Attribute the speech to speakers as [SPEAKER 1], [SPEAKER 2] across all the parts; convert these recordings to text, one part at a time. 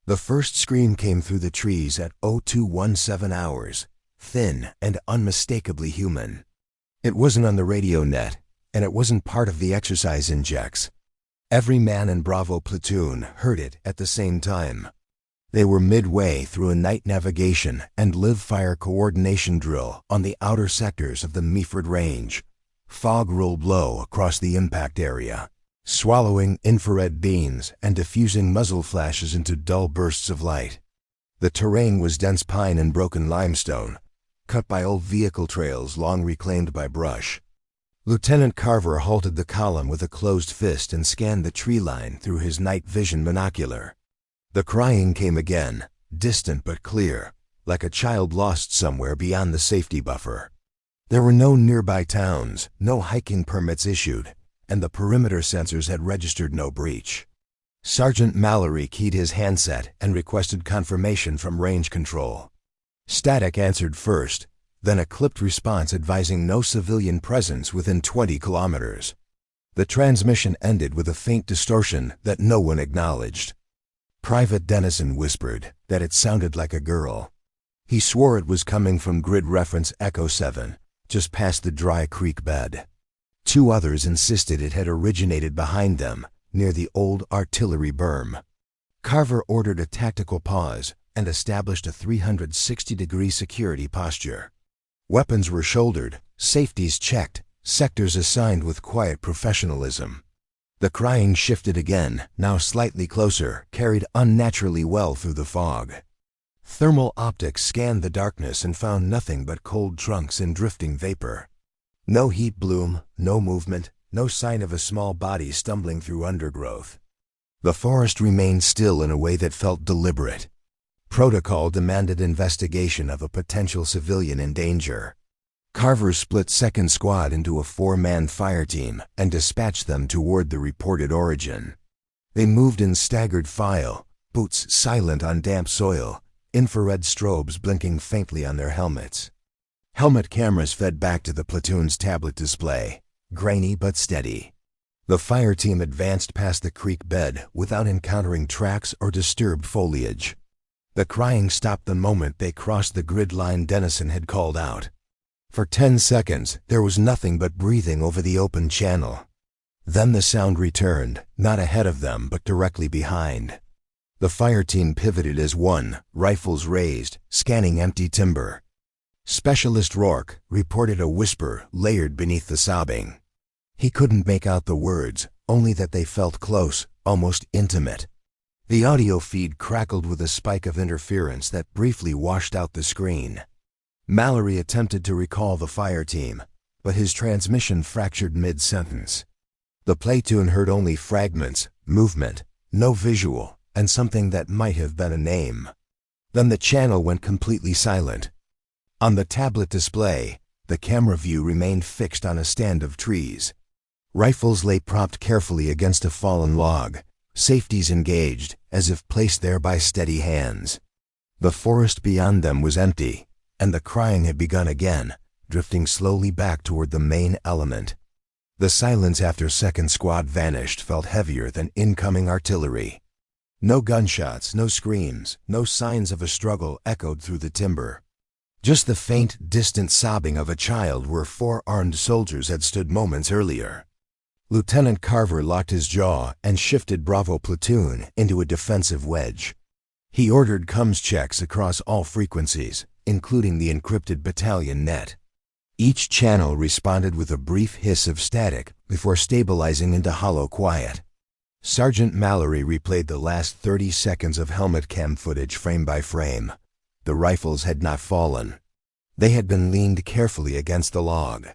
[SPEAKER 1] The first scream came through the trees at 0217 hours, thin and unmistakably human. It wasn't on the radio net, and it wasn't part of the exercise injects. Every man in Bravo platoon heard it at the same time. They were midway through a night navigation and live-fire coordination drill on the outer sectors of the Meaford Range. Fog rolled low across the impact area, swallowing infrared beams and diffusing muzzle flashes into dull bursts of light. The terrain was dense pine and broken limestone, cut by old vehicle trails long reclaimed by brush. Lieutenant Carver halted the column with a closed fist and scanned the tree line through his night vision binocular. The crying came again, distant but clear, like a child lost somewhere beyond the safety buffer. There were no nearby towns, no hiking permits issued, and the perimeter sensors had registered no breach. Sergeant Mallory keyed his handset and requested confirmation from range control. Static answered first, then a clipped response advising no civilian presence within 20 kilometers. The transmission ended with a faint distortion that no one acknowledged. Private Dennison whispered that it sounded like a girl. He swore it was coming from grid reference Echo 7, just past the dry creek bed. Two others insisted it had originated behind them, near the old artillery berm. Carver ordered a tactical pause and established a 360-degree security posture. Weapons were shouldered, safeties checked, sectors assigned with quiet professionalism. The crying shifted again, now slightly closer, carried unnaturally well through the fog. Thermal optics scanned the darkness and found nothing but cold trunks and drifting vapor. No heat bloom, no movement, no sign of a small body stumbling through undergrowth. The forest remained still in a way that felt deliberate. Protocol demanded investigation of a potential civilian in danger. Carver split second squad into a 4-man fire team and dispatched them toward the reported origin. They moved in staggered file, boots silent on damp soil, infrared strobes blinking faintly on their helmets. Helmet cameras fed back to the platoon's tablet display, grainy but steady. The fire team advanced past the creek bed without encountering tracks or disturbed foliage. The crying stopped the moment they crossed the grid line Dennison had called out. For 10 seconds, there was nothing but breathing over the open channel. Then the sound returned, not ahead of them but directly behind. The fire team pivoted as one, rifles raised, scanning empty timber. Specialist Rourke reported a whisper layered beneath the sobbing. He couldn't make out the words, only that they felt close, almost intimate. The audio feed crackled with a spike of interference that briefly washed out the screen. Mallory attempted to recall the fire team, but his transmission fractured mid-sentence. The platoon heard only fragments, movement, no visual, and something that might have been a name. Then the channel went completely silent. On the tablet display, the camera view remained fixed on a stand of trees. Rifles lay propped carefully against a fallen log, safeties engaged, as if placed there by steady hands. The forest beyond them was empty, and the crying had begun again, drifting slowly back toward the main element. The silence after second squad vanished felt heavier than incoming artillery. No gunshots, no screams, no signs of a struggle echoed through the timber. Just the faint, distant sobbing of a child where 4 armed soldiers had stood moments earlier. Lieutenant Carver locked his jaw and shifted Bravo platoon into a defensive wedge. He ordered comms checks across all frequencies, including the encrypted battalion net. Each channel responded with a brief hiss of static before stabilizing into hollow quiet. Sergeant Mallory replayed the last 30 seconds of helmet cam footage frame by frame. The rifles had not fallen. They had been leaned carefully against the log.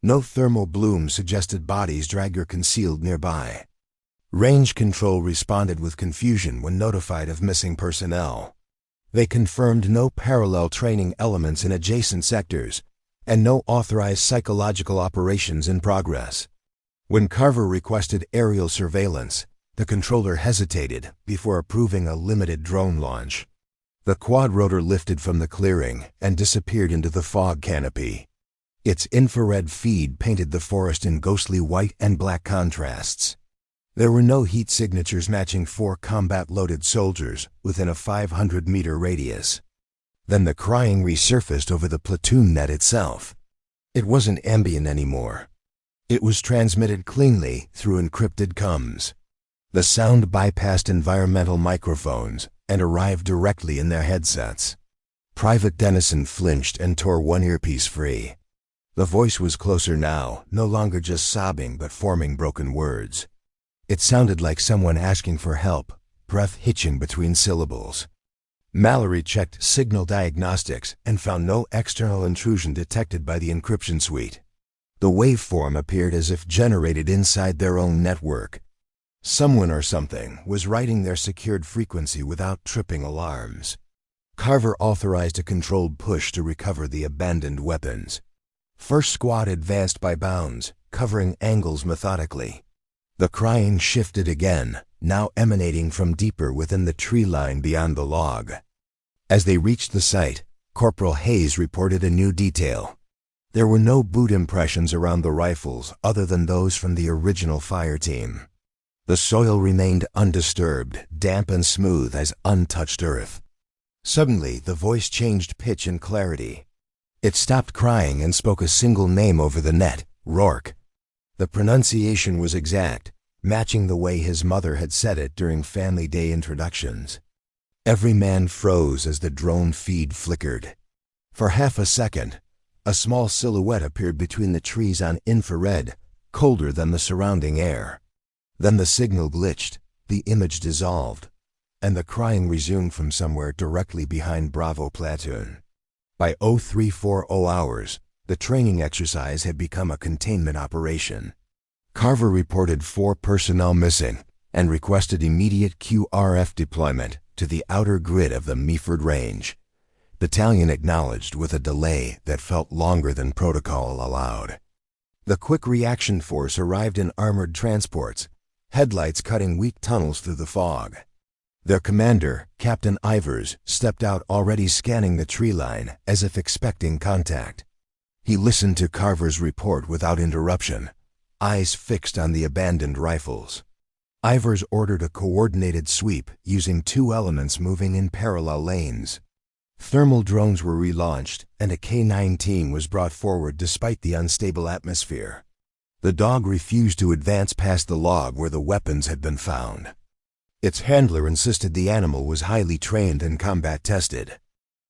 [SPEAKER 1] No thermal bloom suggested bodies dragged or concealed nearby. Range control responded with confusion when notified of missing personnel. They confirmed no parallel training elements in adjacent sectors, and no authorized psychological operations in progress. When Carver requested aerial surveillance, the controller hesitated before approving a limited drone launch. The quadrotor lifted from the clearing and disappeared into the fog canopy. Its infrared feed painted the forest in ghostly white and black contrasts. There were no heat signatures matching 4 combat-loaded soldiers within a 500-meter radius. Then the crying resurfaced over the platoon net itself. It wasn't ambient anymore. It was transmitted cleanly through encrypted comms. The sound bypassed environmental microphones and arrived directly in their headsets. Private Dennison flinched and tore one earpiece free. The voice was closer now, no longer just sobbing but forming broken words. It sounded like someone asking for help, breath hitching between syllables. Mallory checked signal diagnostics and found no external intrusion detected by the encryption suite. The waveform appeared as if generated inside their own network. Someone or something was writing their secured frequency without tripping alarms. Carver authorized a controlled push to recover the abandoned weapons. First squad advanced by bounds, covering angles methodically. The crying shifted again, now emanating from deeper within the tree line beyond the log. As they reached the site, Corporal Hayes reported a new detail. There were no boot impressions around the rifles other than those from the original fire team. The soil remained undisturbed, damp and smooth as untouched earth. Suddenly, the voice changed pitch and clarity. It stopped crying and spoke a single name over the net, Rourke. The pronunciation was exact, matching the way his mother had said it during family day introductions. Every man froze as the drone feed flickered. For half a second, a small silhouette appeared between the trees on infrared, colder than the surrounding air. Then the signal glitched, the image dissolved, and the crying resumed from somewhere directly behind Bravo platoon. By 0340 hours, the training exercise had become a containment operation. Carver reported 4 personnel missing and requested immediate QRF deployment to the outer grid of the Meaford Range. Battalion acknowledged with a delay that felt longer than protocol allowed. The quick reaction force arrived in armored transports, headlights cutting weak tunnels through the fog. Their commander, Captain Ivers, stepped out already scanning the tree line as if expecting contact. He listened to Carver's report without interruption, eyes fixed on the abandoned rifles. Ivers ordered a coordinated sweep using 2 elements moving in parallel lanes. Thermal drones were relaunched, and a K-9 team was brought forward despite the unstable atmosphere. The dog refused to advance past the log where the weapons had been found. Its handler insisted the animal was highly trained and combat tested.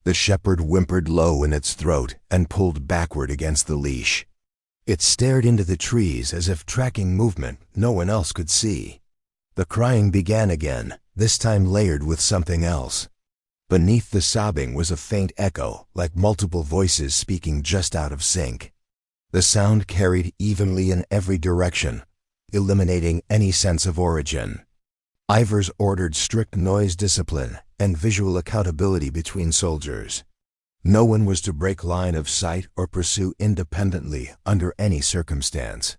[SPEAKER 1] The shepherd whimpered low in its throat and pulled backward against the leash. It stared into the trees as if tracking movement no one else could see. The crying began again, this time layered with something else. Beneath the sobbing was a faint echo, like multiple voices speaking just out of sync. The sound carried evenly in every direction, eliminating any sense of origin. Ivers ordered strict noise discipline and visual accountability between soldiers. No one was to break line of sight or pursue independently under any circumstance.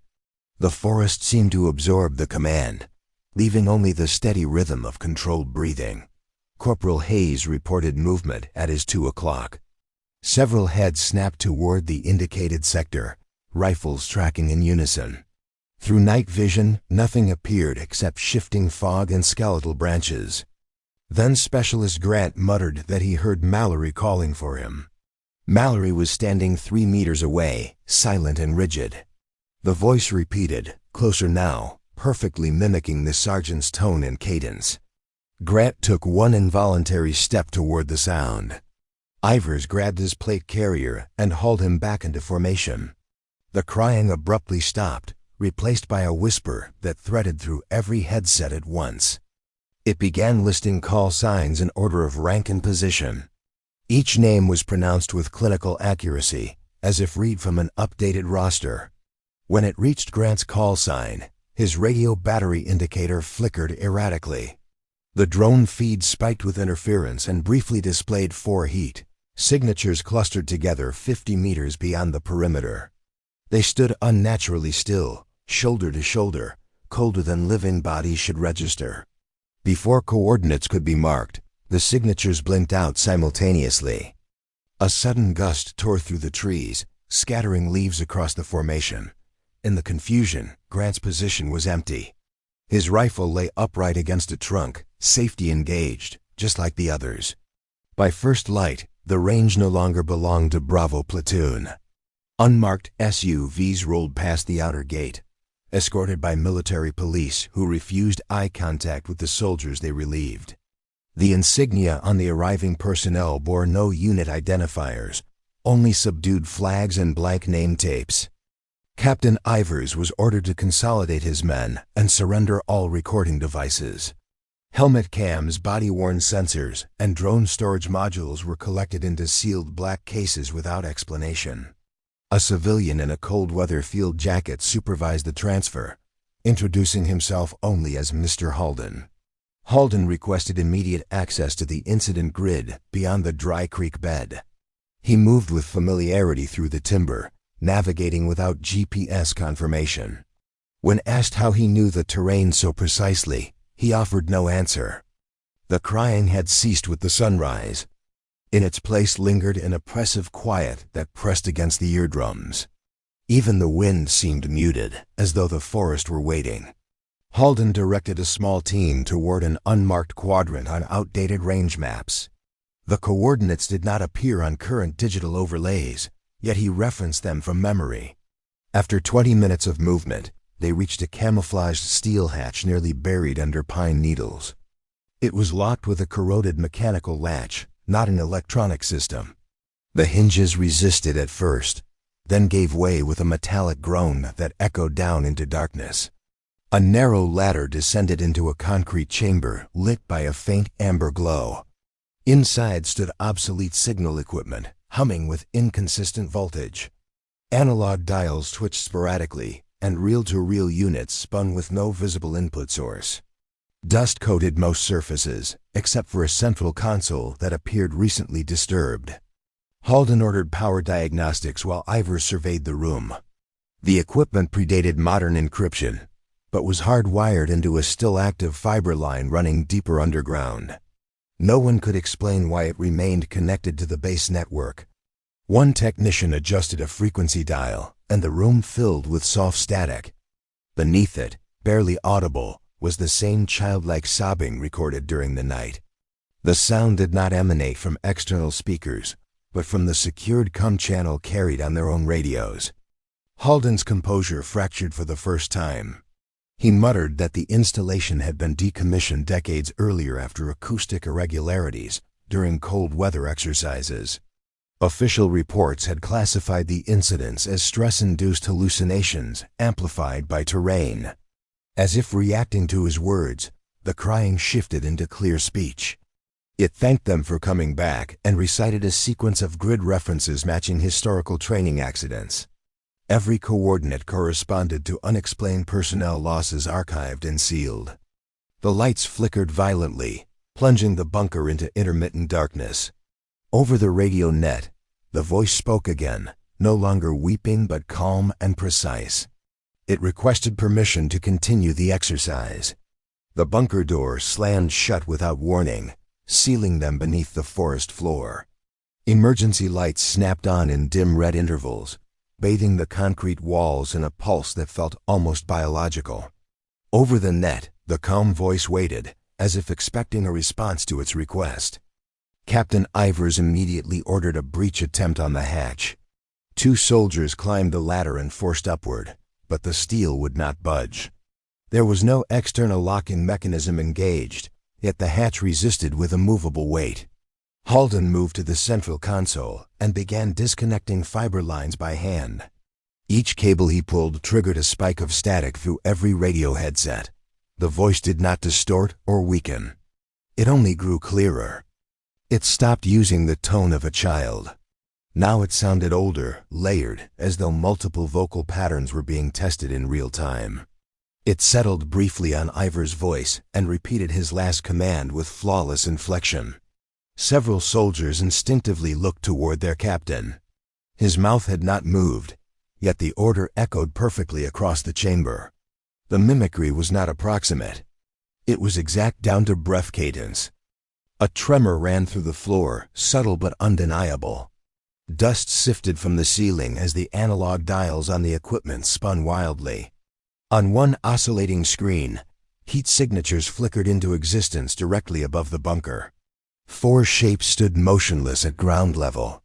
[SPEAKER 1] The forest seemed to absorb the command, leaving only the steady rhythm of controlled breathing. Corporal Hayes reported movement at his 2 o'clock. Several heads snapped toward the indicated sector, rifles tracking in unison. Through night vision, nothing appeared except shifting fog and skeletal branches. Then Specialist Grant muttered that he heard Mallory calling for him. Mallory was standing 3 meters away, silent and rigid. The voice repeated, closer now, perfectly mimicking the sergeant's tone and cadence. Grant took one involuntary step toward the sound. Ivers grabbed his plate carrier and hauled him back into formation. The crying abruptly stopped, replaced by a whisper that threaded through every headset at once. It began listing call signs in order of rank and position. Each name was pronounced with clinical accuracy, as if read from an updated roster. When it reached Grant's call sign, his radio battery indicator flickered erratically. The drone feed spiked with interference and briefly displayed 4 heat signatures clustered together 50 meters beyond the perimeter. They stood unnaturally still, shoulder to shoulder, colder than living bodies should register. Before coordinates could be marked, the signatures blinked out simultaneously. A sudden gust tore through the trees, scattering leaves across the formation. In the confusion, Grant's position was empty. His rifle lay upright against a trunk, safety engaged, just like the others. By first light, the range no longer belonged to Bravo Platoon. Unmarked SUVs rolled past the outer gate, escorted by military police who refused eye contact with the soldiers they relieved. The insignia on the arriving personnel bore no unit identifiers, only subdued flags and blank name tapes. Captain Ivers was ordered to consolidate his men and surrender all recording devices. Helmet cams, body-worn sensors, and drone storage modules were collected into sealed black cases without explanation. A civilian in a cold-weather field jacket supervised the transfer, introducing himself only as Mr. Halden. Halden requested immediate access to the incident grid beyond the dry creek bed. He moved with familiarity through the timber, navigating without GPS confirmation. When asked how he knew the terrain so precisely, he offered no answer. The crying had ceased with the sunrise. In its place lingered an oppressive quiet that pressed against the eardrums. Even the wind seemed muted, as though the forest were waiting. Halden directed a small team toward an unmarked quadrant on outdated range maps. The coordinates did not appear on current digital overlays, yet he referenced them from memory. After 20 minutes of movement, they reached a camouflaged steel hatch nearly buried under pine needles. It was locked with a corroded mechanical latch, not an electronic system. The hinges resisted at first, then gave way with a metallic groan that echoed down into darkness. A narrow ladder descended into a concrete chamber lit by a faint amber glow. Inside stood obsolete signal equipment, humming with inconsistent voltage. Analog dials twitched sporadically, and reel-to-reel units spun with no visible input source. Dust coated most surfaces, except for a central console that appeared recently disturbed. Halden ordered power diagnostics while Ivers surveyed the room. The equipment predated modern encryption, but was hardwired into a still-active fiber line running deeper underground. No one could explain why it remained connected to the base network. One technician adjusted a frequency dial, and the room filled with soft static. Beneath it, barely audible, was the same childlike sobbing recorded during the night. The sound did not emanate from external speakers, but from the secured COM channel carried on their own radios. Halden's composure fractured for the first time. He muttered that the installation had been decommissioned decades earlier after acoustic irregularities during cold weather exercises. Official reports had classified the incidents as stress-induced hallucinations amplified by terrain. As if reacting to his words, the crying shifted into clear speech. It thanked them for coming back and recited a sequence of grid references matching historical training accidents. Every coordinate corresponded to unexplained personnel losses archived and sealed. The lights flickered violently, plunging the bunker into intermittent darkness. Over the radio net, the voice spoke again, no longer weeping but calm and precise. It requested permission to continue the exercise. The bunker doors slammed shut without warning, sealing them beneath the forest floor. Emergency lights snapped on in dim red intervals, bathing the concrete walls in a pulse that felt almost biological. Over the net, the calm voice waited, as if expecting a response to its request. Captain Ivers immediately ordered a breach attempt on the hatch. 2 soldiers climbed the ladder and forced upward, but the steel would not budge. There was no external locking mechanism engaged, yet the hatch resisted with a movable weight. Halden moved to the central console and began disconnecting fiber lines by hand. Each cable he pulled triggered a spike of static through every radio headset. The voice did not distort or weaken. It only grew clearer. It stopped using the tone of a child. Now it sounded older, layered, as though multiple vocal patterns were being tested in real time. It settled briefly on Ivers' voice and repeated his last command with flawless inflection. Several soldiers instinctively looked toward their captain. His mouth had not moved, yet the order echoed perfectly across the chamber. The mimicry was not approximate. It was exact down to breath cadence. A tremor ran through the floor, subtle but undeniable. Dust sifted from the ceiling as the analog dials on the equipment spun wildly. On one oscillating screen, Heat signatures flickered into existence directly above the bunker. 4 shapes stood motionless at ground level.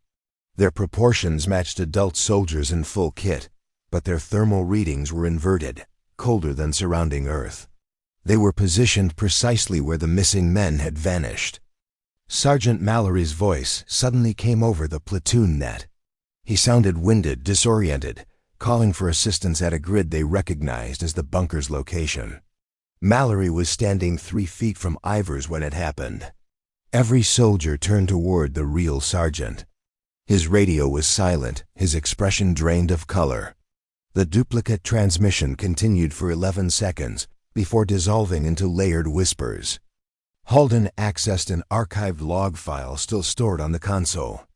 [SPEAKER 1] Their proportions matched adult soldiers in full kit, but their thermal readings were inverted, colder than surrounding Earth. They were positioned precisely where the missing men had vanished. Sergeant Mallory's voice suddenly came over the platoon net. He sounded winded, disoriented, calling for assistance at a grid they recognized as the bunker's location. Mallory was standing 3 feet from Ivers when it happened. Every soldier turned toward the real sergeant. His radio was silent, his expression drained of color. The duplicate transmission continued for 11 seconds before dissolving into layered whispers. Halden accessed an archived log file still stored on the console.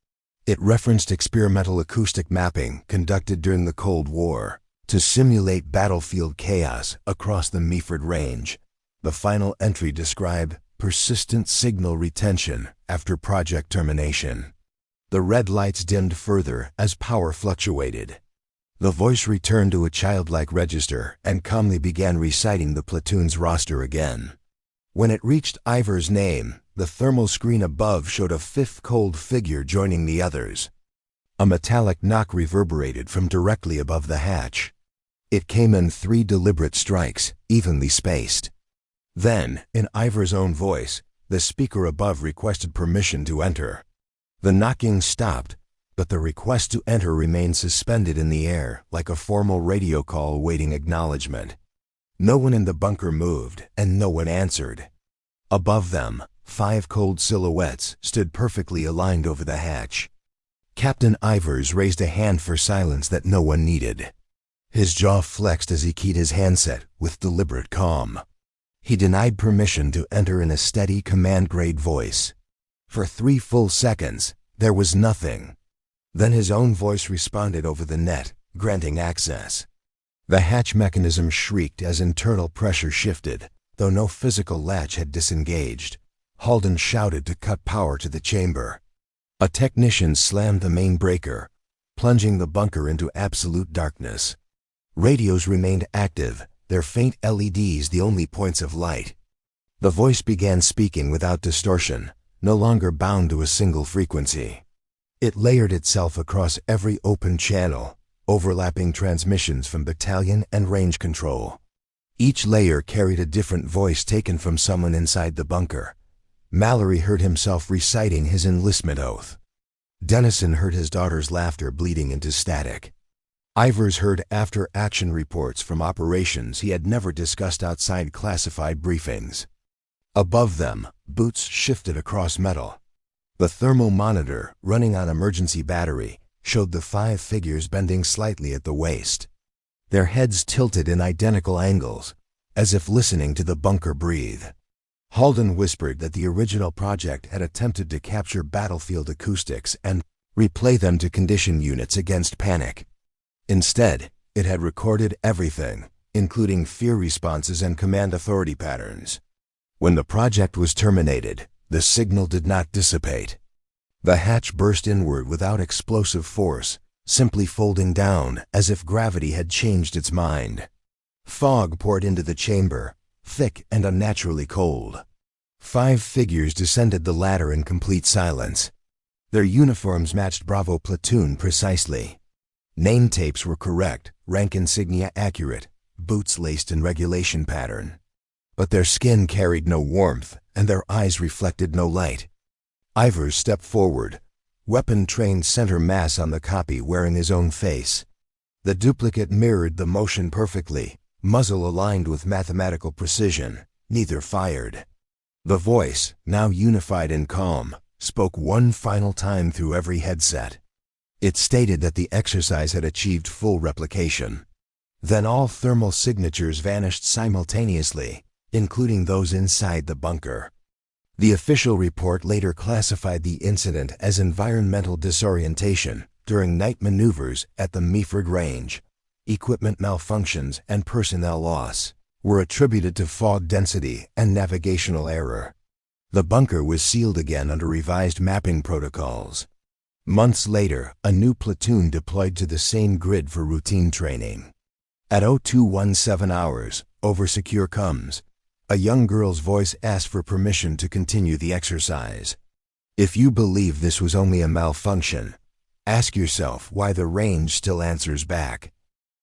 [SPEAKER 1] It referenced experimental acoustic mapping conducted during the Cold War to simulate battlefield chaos across the Meaford Range. The final entry described persistent signal retention after project termination. The red lights dimmed further as power fluctuated. The voice returned to a childlike register and calmly began reciting the platoon's roster again. When it reached Ivor's name, the thermal screen above showed a 5th cold figure joining the others. A metallic knock reverberated from directly above the hatch. It came in 3 deliberate strikes, evenly spaced. Then, in Ivor's own voice, the speaker above requested permission to enter. The knocking stopped, but the request to enter remained suspended in the air like a formal radio call awaiting acknowledgement. No one in the bunker moved, and no one answered. Above them, 5 cold silhouettes stood perfectly aligned over the hatch. Captain Ivers raised a hand for silence that no one needed. His jaw flexed as he keyed his handset with deliberate calm. He denied permission to enter in a steady command-grade voice. For 3 full seconds, there was nothing. Then his own voice responded over the net, granting access. The hatch mechanism shrieked as internal pressure shifted, though no physical latch had disengaged. Halden shouted to cut power to the chamber. A technician slammed the main breaker, plunging the bunker into absolute darkness. Radios remained active, their faint LEDs the only points of light. The voice began speaking without distortion, no longer bound to a single frequency. It layered itself across every open channel, overlapping transmissions from battalion and range control. Each layer carried a different voice taken from someone inside the bunker. Mallory heard himself reciting his enlistment oath. Dennison heard his daughter's laughter bleeding into static. Ivers heard after-action reports from operations he had never discussed outside classified briefings. Above them, boots shifted across metal. The thermal monitor, running on emergency battery, showed the 5 figures bending slightly at the waist. Their heads tilted in identical angles, as if listening to the bunker breathe. Halden whispered that the original project had attempted to capture battlefield acoustics and replay them to condition units against panic. Instead, it had recorded everything, including fear responses and command authority patterns. When the project was terminated, the signal did not dissipate. The hatch burst inward without explosive force, simply folding down as if gravity had changed its mind. Fog poured into the chamber, thick and unnaturally cold. 5 figures descended the ladder in complete silence. Their uniforms matched Bravo platoon precisely. Name tapes were correct, rank insignia accurate, boots laced in regulation pattern. But their skin carried no warmth, and their eyes reflected no light. Ivers stepped forward, weapon-trained center mass on the copy wearing his own face. The duplicate mirrored the motion perfectly, muzzle aligned with mathematical precision. Neither fired. The voice, now unified and calm, spoke one final time through every headset. It stated that the exercise had achieved full replication. Then all thermal signatures vanished simultaneously, including those inside the bunker. The official report later classified the incident as environmental disorientation during night maneuvers at the Meaford Range. Equipment malfunctions and personnel loss were attributed to fog density and navigational error. The bunker was sealed again under revised mapping protocols. Months later, a new platoon deployed to the same grid for routine training. At 0217 hours, over secure comms, A young girl's voice asked for permission to continue the exercise. If you believe this was only a malfunction, ask yourself why the range still answers back.